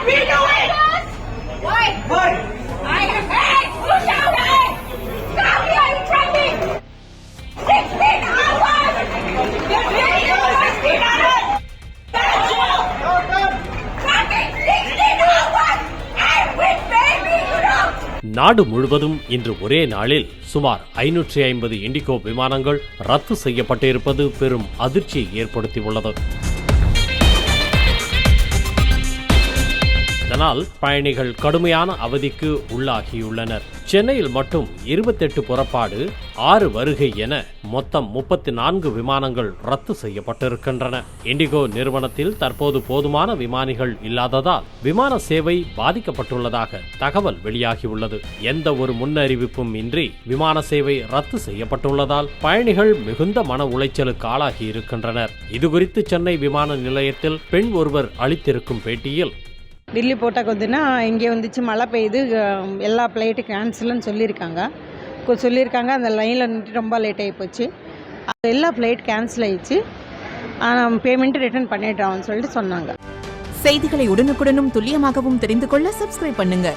we do it? Why? Why? I am mad. You shouted. Now we are in trouble. 16 hours. You're really over 16 hours. That's you. 16 hours. I'm with baby, you know. நாடு முழுவதும் இன்று ஒரே நாளில் சுமார் 550 indigo விமானங்கள் ரத்து செய்யப்பட்டிருப்பது பெரும் அதிர்ச்சியை ஏற்படுத்தியுள்ளது. இதனால் பயணிகள் கடுமையான அவதிக்கு உள்ளாகியுள்ளனர். சென்னையில் மட்டும் 28 புறப்பாடு, 6 வருகை என மொத்தம் 34 விமானங்கள் ரத்து செய்யப்பட்டிருக்கின்றன. இண்டிகோ நிறுவனத்தில் தற்போது போதுமான விமானிகள் இல்லாததால் விமான சேவை பாதிக்கப்பட்டுள்ளதாக தகவல் வெளியாகியுள்ளது. எந்த ஒரு முன்னறிவிப்பும் இன்றி விமான சேவை ரத்து செய்யப்பட்டுள்ளதால் பயணிகள் மிகுந்த மன உளைச்சலுக்கு ஆளாகி இருக்கின்றனர். இதுகுறித்து சென்னை விமான நிலையத்தில் பெண் ஒருவர் அளித்திருக்கும் பேட்டியில், டில்லி போட்டால் கொஞ்சம்னா இங்கே வந்துச்சு, மழை பெய்யுது, எல்லா ஃப்ளைட்டு கேன்சல்னு சொல்லியிருக்காங்க. அந்த லைனில் நின்று ரொம்ப லேட் ஆகி போச்சு. எல்லா ஃப்ளைட் கேன்சல் ஆயிடுச்சு. பேமெண்ட்டு ரிட்டர்ன் பண்ணிடுறோம்னு சொல்லிட்டு சொன்னாங்க. செய்திகளை உடனுக்குடனும் துல்லியமாகவும் தெரிந்து கொள்ள சப்ஸ்கிரைப் பண்ணுங்க.